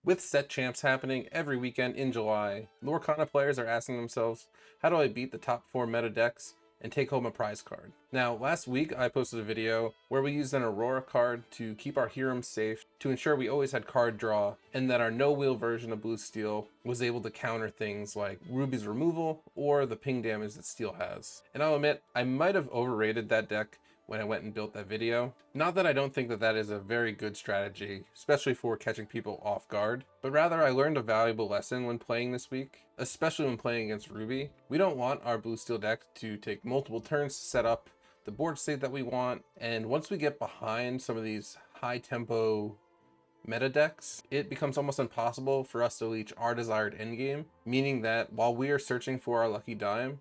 With set champs happening every weekend in July, lorcana players are asking themselves, how do I beat the top 4 meta decks and take home a prize card? Now, last week I posted a video where we used an Aurora card to keep our Hiram safe, to ensure we always had card draw, and that our no-wheel version of Blue Steel was able to counter things like Ruby's removal or the ping damage that Steel has. And I'll admit, I might have overrated that deck when I went and built that video. Not that I don't think that that is a very good strategy, especially for catching people off guard, but rather I learned a valuable lesson when playing this week, especially when playing against Ruby. We don't want our Blue Steel deck to take multiple turns to set up the board state that we want, and once we get behind some of these high tempo meta decks, it becomes almost impossible for us to reach our desired endgame, meaning that while we are searching for our lucky dime,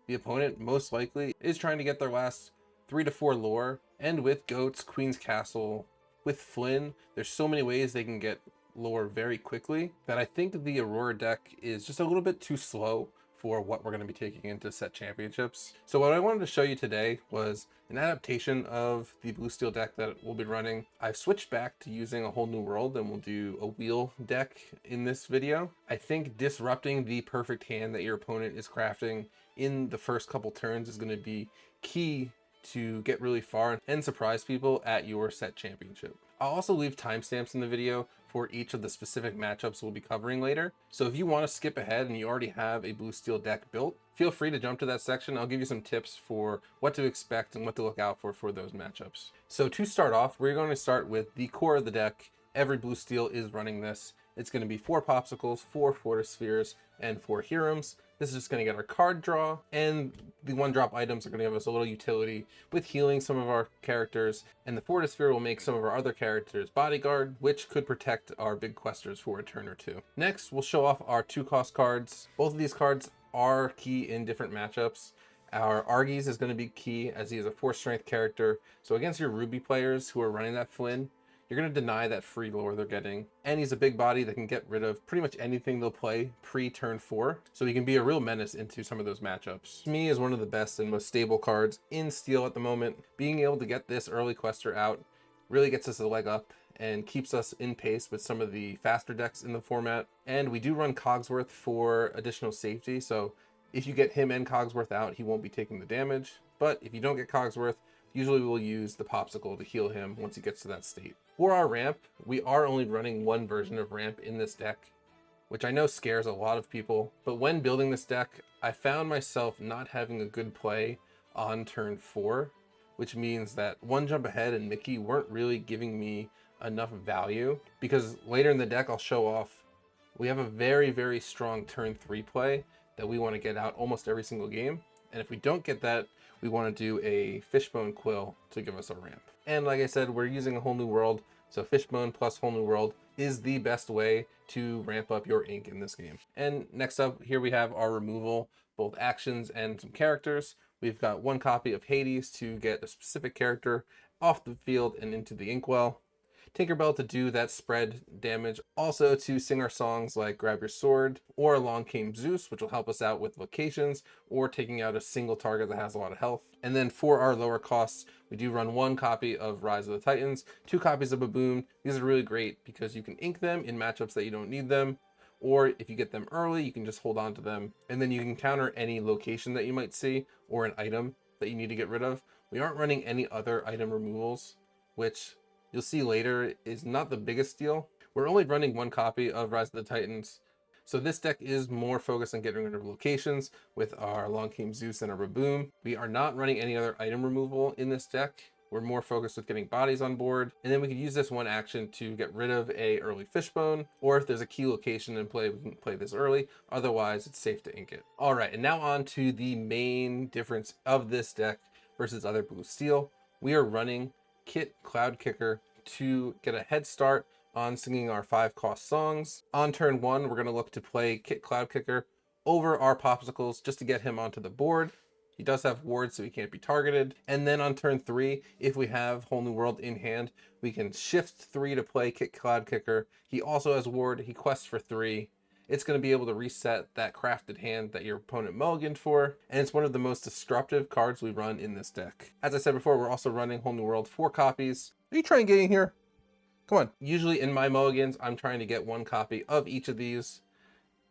the opponent most likely is trying to get their last 3 to 4 lore, and with Goats, Queen's Castle, with Flynn, there's so many ways they can get lore very quickly that I think the Aurora deck is just a little bit too slow for what we're going to be taking into set championships. So what I wanted to show you today was an adaptation of the Blue Steel deck that we'll be running. I've switched back to using a whole new world, and we'll do a wheel deck in this video. I think disrupting the perfect hand that your opponent is crafting in the first couple turns is going to be key to get really far and surprise people at your set championship. I'll also leave timestamps in the video for each of the specific matchups we'll be covering later. So if you want to skip ahead and you already have a Blue Steel deck built, feel free to jump to that section. I'll give you some tips for what to expect and what to look out for those matchups. So to start off, we're going to start with the core of the deck. Every Blue Steel is running this. It's going to be 4 Popsicles, 4 Fortis Spheres, and 4 Hirams. This is just going to get our card draw, and the 1-drop items are going to give us a little utility with healing some of our characters, and the Fortis Sphere will make some of our other characters bodyguard, which could protect our big questers for a turn or two. Next, we'll show off our 2-cost cards. Both of these cards are key in different matchups. Our Argies is going to be key as he is a 4-strength character, so against your Ruby players who are running that Flynn, you're going to deny that free lore they're getting. And he's a big body that can get rid of pretty much anything they'll play pre-turn 4. So he can be a real menace into some of those matchups. To me, is one of the best and most stable cards in Steel at the moment. Being able to get this early quester out really gets us a leg up and keeps us in pace with some of the faster decks in the format. And we do run Cogsworth for additional safety. So if you get him and Cogsworth out, he won't be taking the damage. But if you don't get Cogsworth, usually we'll use the Popsicle to heal him once he gets to that state. For our ramp, we are only running one version of ramp in this deck, which I know scares a lot of people, but when building this deck, I found myself not having a good play on turn 4, which means that 1 jump ahead and Mickey weren't really giving me enough value, because later in the deck I'll show off we have a very, very strong turn 3 play that we want to get out almost every single game, and if we don't get that, we want to do a Fishbone Quill to give us a ramp. And like I said, we're using a whole new world, so Fishbone plus whole new world is the best way to ramp up your ink in this game. And next up, here we have our removal, both actions and some characters. We've got 1 copy of Hades to get a specific character off the field and into the inkwell. Tinkerbell to do that spread damage, also to sing our songs like Grab Your Sword or Along Came Zeus, which will help us out with locations or taking out a single target that has a lot of health. And then for our lower costs, we do run 1 copy of Rise of the Titans, 2 copies of Baboon. These are really great because you can ink them in matchups that you don't need them, or if you get them early, you can just hold on to them, and then you can counter any location that you might see or an item that you need to get rid of. We aren't running any other item removals, which you'll see later is not the biggest deal. We're only running 1 copy of Rise of the Titans, so this deck is more focused on getting rid of locations with our Long Came Zeus and our Baboon. We are not running any other item removal in this deck. We're more focused with getting bodies on board, and then we could use this 1 action to get rid of a early Fishbone, or if there's a key location in play, we can play this early. Otherwise, it's safe to ink it. All right, and now on to the main difference of this deck versus other Blue Steel. We are running Kit Cloud Kicker to get a head start on singing our 5-cost songs. On turn 1, we're going to look to play Kit Cloud Kicker over our Popsicles just to get him onto the board. He does have wards, so he can't be targeted. And then on turn 3, if we have Whole New World in hand, we can shift 3 to play Kit Cloud Kicker. He also has ward, he quests for 3. It's going to be able to reset that crafted hand that your opponent mulliganed for, and it's one of the most disruptive cards we run in this deck. As I said before, we're also running Whole New World 4 copies. Are you trying to get in here? Come on. Usually in my mulligans, I'm trying to get one copy of each of these.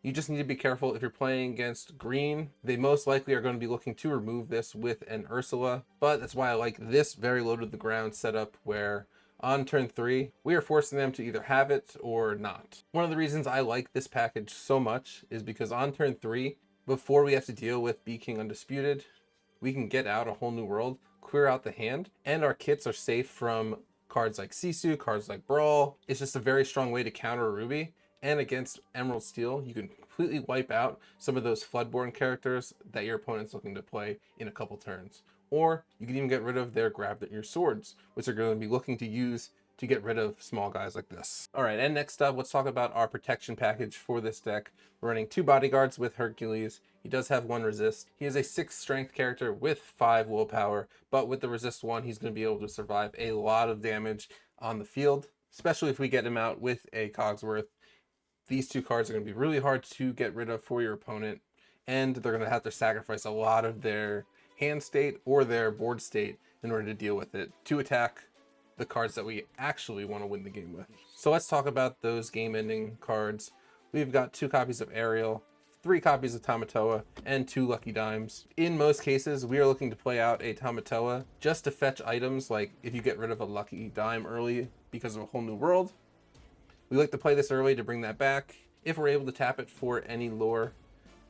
You just need to be careful if you're playing against green. They most likely are going to be looking to remove this with an Ursula, but that's why I like this very low to the ground setup where on turn 3, we are forcing them to either have it or not. One of the reasons I like this package so much is because on turn 3, before we have to deal with Be King Undisputed, we can get out a whole new world, clear out the hand, and our kits are safe from cards like Sisu, cards like Brawl. It's just a very strong way to counter Ruby. And against Emerald Steel, you can completely wipe out some of those Floodborn characters that your opponent's looking to play in a couple turns. Or you can even get rid of their Grab Your Swords, which are going to be looking to use to get rid of small guys like this. All right, and next up, let's talk about our protection package for this deck. We're running 2 bodyguards with Hercules. He does have 1 resist. He is a 6 strength character with 5 willpower, but with the resist 1, he's going to be able to survive a lot of damage on the field, especially if we get him out with a Cogsworth. These 2 cards are going to be really hard to get rid of for your opponent, and they're going to have to sacrifice a lot of their hand state or their board state in order to deal with it to attack the cards that we actually want to win the game with. So let's talk about those game-ending cards. We've got 2 copies of Ariel, 3 copies of Tamatoa, and 2 Lucky Dimes. In most cases, we are looking to play out a Tamatoa just to fetch items, like if you get rid of a Lucky Dime early because of a whole new world. We like to play this early to bring that back. If we're able to tap it for any lore,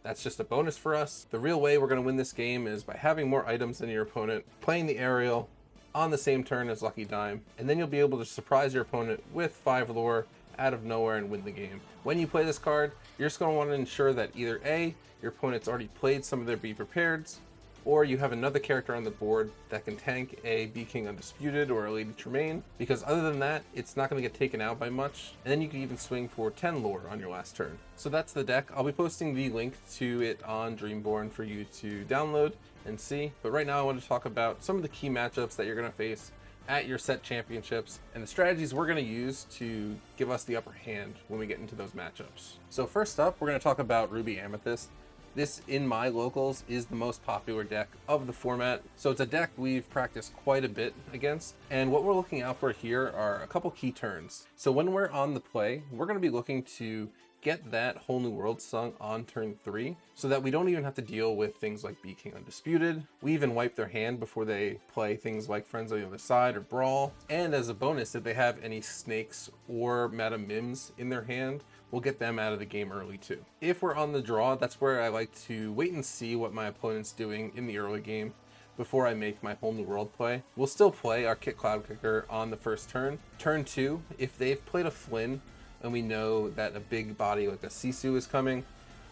that's just a bonus for us. The real way we're going to win this game is by having more items than your opponent, playing the Ariel on the same turn as Lucky Dime, and then you'll be able to surprise your opponent with 5 lore out of nowhere and win the game. When you play this card, you're just going to want to ensure that either A, your opponent's already played some of their Be Prepareds, or you have another character on the board that can tank a Be King Undisputed or a Lady Tremaine, because other than that, it's not going to get taken out by much, and then you can even swing for 10 lore on your last turn. So that's the deck. I'll be posting the link to it on Dreamborn for you to download and see, but right now I want to talk about some of the key matchups that you're going to face at your set championships and the strategies we're going to use to give us the upper hand when we get into those matchups. So first up, we're going to talk about Ruby Amethyst. This, in my locals, is the most popular deck of the format. So it's a deck we've practiced quite a bit against. And what we're looking out for here are a couple key turns. So when we're on the play, we're going to be looking to get that whole new world sung on turn 3 so that we don't even have to deal with things like Be King Undisputed. We even wipe their hand before they play things like Friends on the Other Side or Brawl. And as a bonus, if they have any snakes or Madam Mims in their hand, we'll get them out of the game early too. If we're on the draw, that's where I like to wait and see what my opponent's doing in the early game before I make my whole new world play. We'll still play our Kit Cloud Kicker on the first turn. Turn 2, if they've played a Flynn and we know that a big body like a Sisu is coming,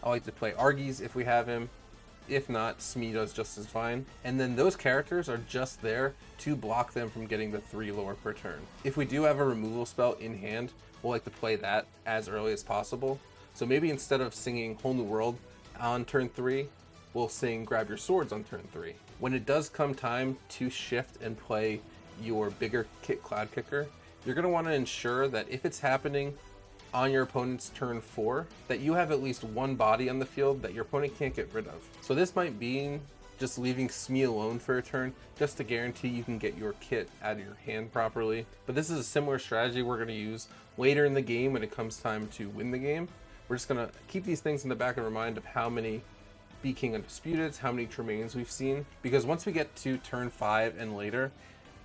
I like to play Argies if we have him. If not, Smee does just as fine. And then those characters are just there to block them from getting the 3 lore per turn. If we do have a removal spell in hand, we'll like to play that as early as possible. So maybe instead of singing Whole New World on turn 3, we'll sing Grab Your Swords on turn 3. When it does come time to shift and play your bigger Kit Cloud Kicker, you're going to want to ensure that if it's happening on your opponent's turn 4, that you have at least 1 body on the field that your opponent can't get rid of. So this might be just leaving Smee alone for a turn, just to guarantee you can get your kit out of your hand properly. But this is a similar strategy we're going to use later in the game when it comes time to win the game. We're just going to keep these things in the back of our mind of how many Be King Undisputeds, how many Tremaines we've seen. Because once we get to turn 5 and later,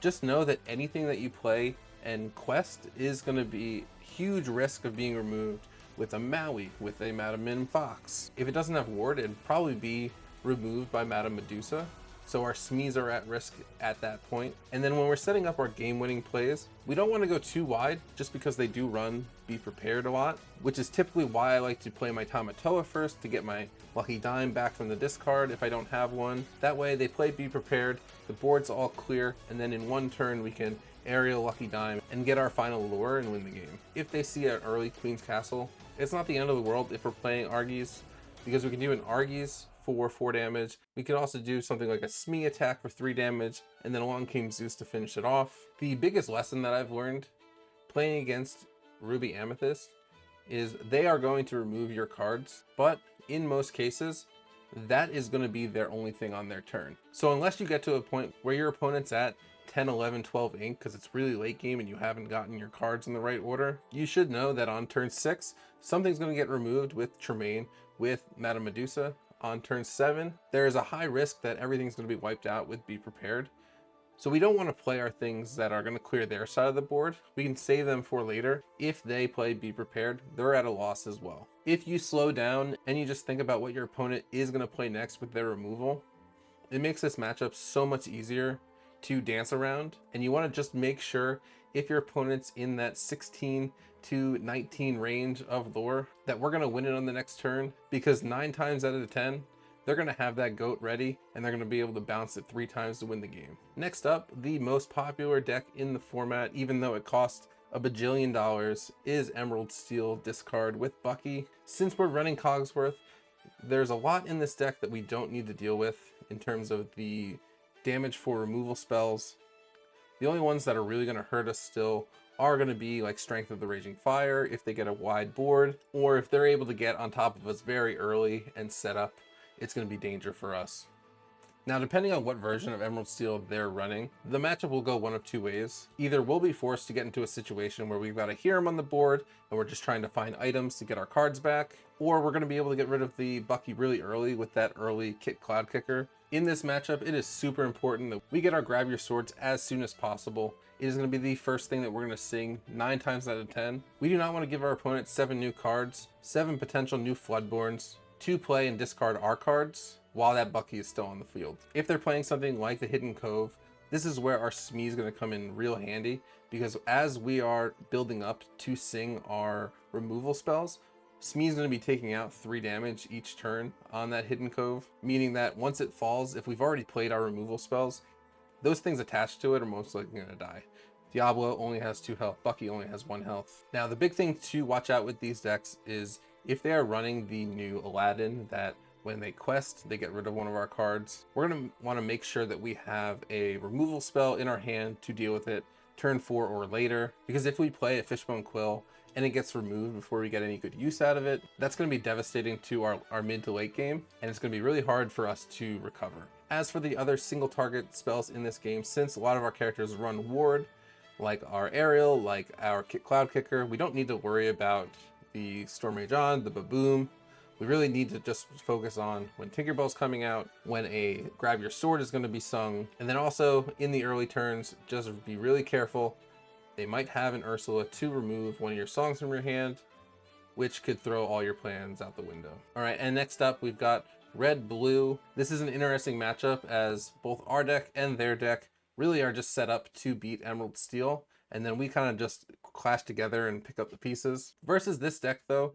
just know that anything that you play and quest is going to be huge risk of being removed with a Maui, with a Madam Mim Fox. If it doesn't have ward, it'd probably be removed by Madam Medusa. So our Smees are at risk at that point. And then when we're setting up our game-winning plays, we don't want to go too wide just because they do run Be Prepared a lot, which is typically why I like to play my Tamatoa first to get my Lucky Dime back from the discard if I don't have one. That way they play Be Prepared, the board's all clear, and then in one turn we can Aerial Lucky Dime and get our final lure and win the game. If they see an early Queen's Castle, it's not the end of the world if we're playing Argies, because we can do an Argies for 4 damage. We could also do something like a Smee attack for 3 damage, and then along came Zeus to finish it off. The biggest lesson that I've learned playing against Ruby Amethyst is they are going to remove your cards, but in most cases, that is going to be their only thing on their turn. So unless you get to a point where your opponent's at 10, 11, 12 ink because it's really late game and you haven't gotten your cards in the right order, you should know that on turn 6, something's going to get removed with Tremaine, with Madame Medusa. On turn 7, there is a high risk that everything's going to be wiped out with Be Prepared. So we don't want to play our things that are going to clear their side of the board. We can save them for later. If they play Be Prepared, they're at a loss as well. If you slow down and you just think about what your opponent is going to play next with their removal, it makes this matchup so much easier to dance around. And you want to just make sure if your opponent's in that 16 to 19 range of lore that we're going to win it on the next turn, because 9 times out of 10, they're going to have that goat ready and they're going to be able to bounce it 3 times to win the game. Next up, the most popular deck in the format, even though it costs a bajillion dollars, is Emerald Steel discard with Bucky. Since we're running Cogsworth, there's a lot in this deck that we don't need to deal with in terms of the damage for removal spells. The only ones that are really going to hurt us still are going to be like Strength of the Raging Fire if they get a wide board, or if they're able to get on top of us very early and set up, it's going to be danger for us. Now, depending on what version of Emerald Steel they're running, the matchup will go one of 2 ways. Either we'll be forced to get into a situation where we've got a Hero on the board and we're just trying to find items to get our cards back, or we're going to be able to get rid of the Bucky really early with that early Cloud Kicker. In this matchup, it is super important that we get our Grab Your Swords as soon as possible. It is going to be the first thing that we're going to sing 9 times out of 10. We do not want to give our opponent 7 new cards, 7 potential new Floodborns, to play and discard our cards while that Bucky is still on the field. If they're playing something like the Hidden Cove, this is where our Smee is going to come in real handy, because as we are building up to sing our removal spells, Smee is going to be taking out 3 damage each turn on that Hidden Cove, meaning that once it falls, if we've already played our removal spells, those things attached to it are most likely going to die. Diablo only has 2 health, Bucky only has 1 health. Now, the big thing to watch out with these decks is if they are running the new Aladdin, that when they quest, they get rid of one of our cards, we're going to want to make sure that we have a removal spell in our hand to deal with it turn 4 or later, because if we play a Fishbone Quill and it gets removed before we get any good use out of it, that's going to be devastating to our mid to late game, and it's going to be really hard for us to recover. As for the other single target spells in this game, since a lot of our characters run Ward, like our Aerial, like our Cloud Kicker, we don't need to worry about the Storm Rage On, the Baboom. We really need to just focus on when Tinkerbell's coming out, when a Grab Your Sword is going to be sung, and then also in the early turns, just be really careful. They might have an Ursula to remove one of your songs from your hand, which could throw all your plans out the window. All right, and next up we've got Red Blue. This is an interesting matchup as both our deck and their deck really are just set up to beat Emerald Steel, and then we kind of just clash together and pick up the pieces. Versus this deck though,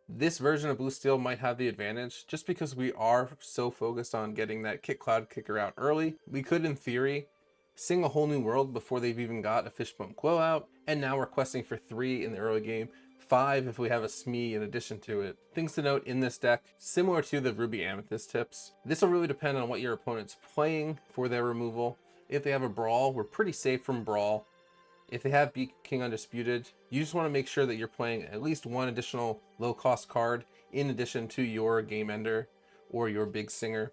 this version of Blue Steel might have the advantage just because we are so focused on getting that Cloud Kicker out early. We could, in theory, sing a whole new world before they've even got a Fishbone Quill out, and now we're questing for 3 in the early game, 5 if we have a Smee in addition to it. Things to note in this deck, similar to the Ruby Amethyst tips, this will really depend on what your opponent's playing for their removal. If they have a Brawl, we're pretty safe from Brawl. If they have Be King Undisputed, you just want to make sure that you're playing at least 1 additional low-cost card in addition to your Game Ender or your Big Singer,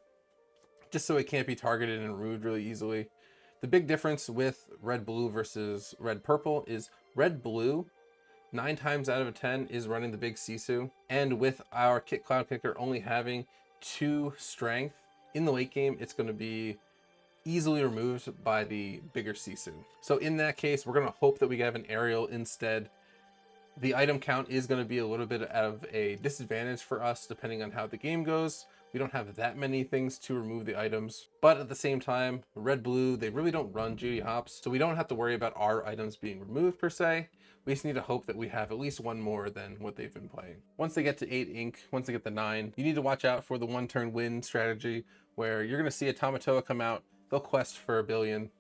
just so it can't be targeted and rude really easily. The big difference with Red Blue versus Red Purple is Red Blue 9 times out of 10 is running the big Sisu, and with our Cloud Kicker only having 2 strength, in the late game it's going to be easily removed by the bigger Sisu. So in that case, we're going to hope that we have an Aerial instead. The item count is going to be a little bit of a disadvantage for us depending on how the game goes. We don't have that many things to remove the items, but at the same time, Red Blue, they really don't run Judy Hops, so we don't have to worry about our items being removed per se. We just need to hope that we have at least 1 more than what they've been playing. Once they get to 8 ink, once they get to 9, you need to watch out for the 1-turn win strategy where you're going to see a Tamatoa come out. They'll quest for 1 billion.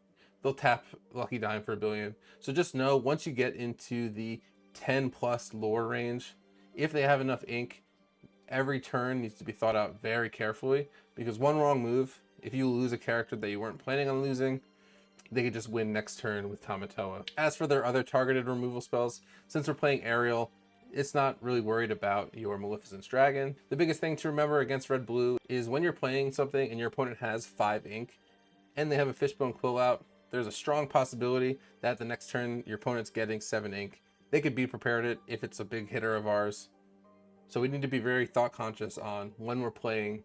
They'll tap Lucky Dime for 1 billion. So just know once you get into the 10 plus lore range, if they have enough ink, every turn needs to be thought out very carefully, because 1 wrong move, if you lose a character that you weren't planning on losing, they could just win next turn with Tamatoa. As for their other targeted removal spells, since we're playing Aerial, it's not really worried about your Maleficent's Dragon. The biggest thing to remember against Red Blue is when you're playing something and your opponent has 5 ink, and they have a Fishbone Quill out, there's a strong possibility that the next turn your opponent's getting 7 ink. They could be prepared it if it's a big hitter of ours. So we need to be very thought conscious on when we're playing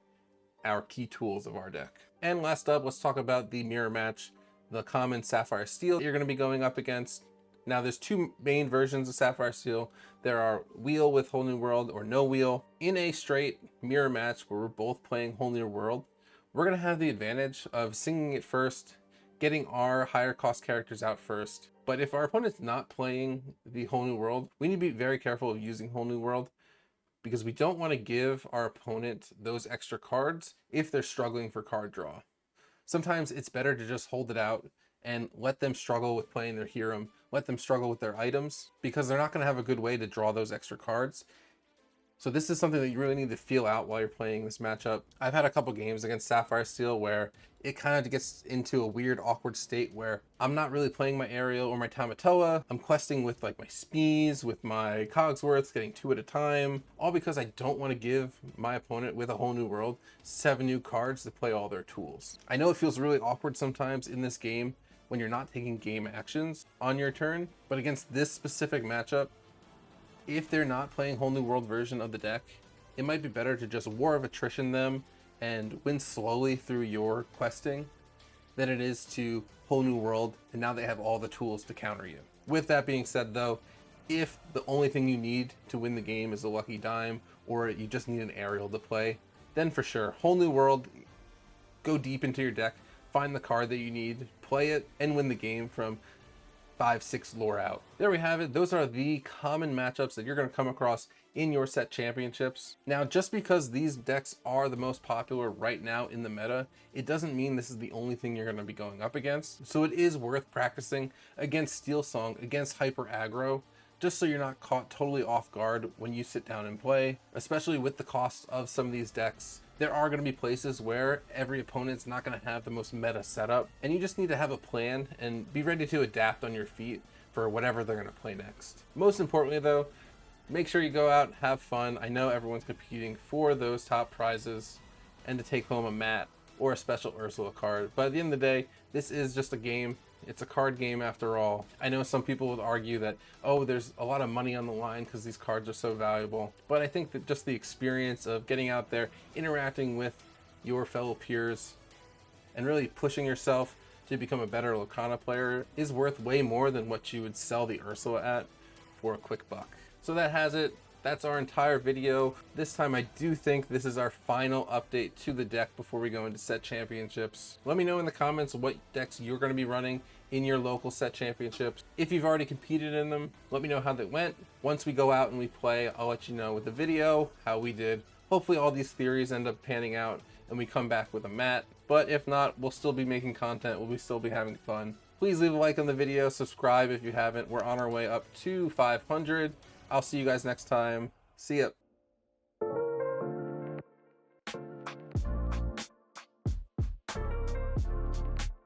our key tools of our deck. And last up, let's talk about the mirror match, the common Sapphire Steel you're going to be going up against. Now there's two main versions of Sapphire Steel. There are wheel with Whole New World or no wheel. In a straight mirror match where we're both playing Whole New World, we're going to have the advantage of singing it first, getting our higher cost characters out first. But if our opponent's not playing the Whole New World, we need to be very careful of using Whole New World, because we don't want to give our opponent those extra cards if they're struggling for card draw. Sometimes it's better to just hold it out and let them struggle with playing their hero, let them struggle with their items, because they're not going to have a good way to draw those extra cards. So this is something that you really need to feel out while you're playing this matchup. I've had a couple games against Sapphire Steel where it kind of gets into a weird, awkward state where I'm not really playing my Aerial or my Tamatoa. I'm questing with like my Spees, with my Cogsworths, getting 2 at a time, all because I don't want to give my opponent with a Whole New World 7 new cards to play all their tools. I know it feels really awkward sometimes in this game when you're not taking game actions on your turn, but against this specific matchup, if they're not playing Whole New World version of the deck, it might be better to just War of Attrition them and win slowly through your questing than it is to Whole New World and now they have all the tools to counter you. With that being said though, if the only thing you need to win the game is a Lucky Dime or you just need an Aerial to play, then for sure, Whole New World, go deep into your deck, find the card that you need, play it, and win the game from 5-6 lore out. There we have it. Those are the common matchups that you're going to come across in your set championships. Now, just because these decks are the most popular right now in the meta, it doesn't mean this is the only thing you're going to be going up against. So it is worth practicing against Steel Song, against Hyper Aggro, just so you're not caught totally off guard when you sit down and play, especially with the cost of some of these decks. There are going to be places where every opponent's not going to have the most meta setup, and you just need to have a plan and be ready to adapt on your feet for whatever they're going to play next. Most importantly though, make sure you go out, have fun. I know everyone's competing for those top prizes and to take home a mat or a special Ursula card, but at the end of the day, this is just a game. It's a card game after all. I know some people would argue that, oh, there's a lot of money on the line because these cards are so valuable. But I think that just the experience of getting out there, interacting with your fellow peers, and really pushing yourself to become a better lorcana player is worth way more than what you would sell the Ursula at for a quick buck. So that has it. That's our entire video. This time I do think this is our final update to the deck before we go into set championships. Let me know in the comments what decks you're going to be running in your local set championships. If you've already competed in them, let me know how they went. Once we go out and we play, I'll let you know with the video how we did. Hopefully all these theories end up panning out and we come back with a mat. But if not, we'll still be making content. We'll still be having fun. Please leave a like on the video, subscribe if you haven't. We're on our way up to 500. I'll see you guys next time. See ya.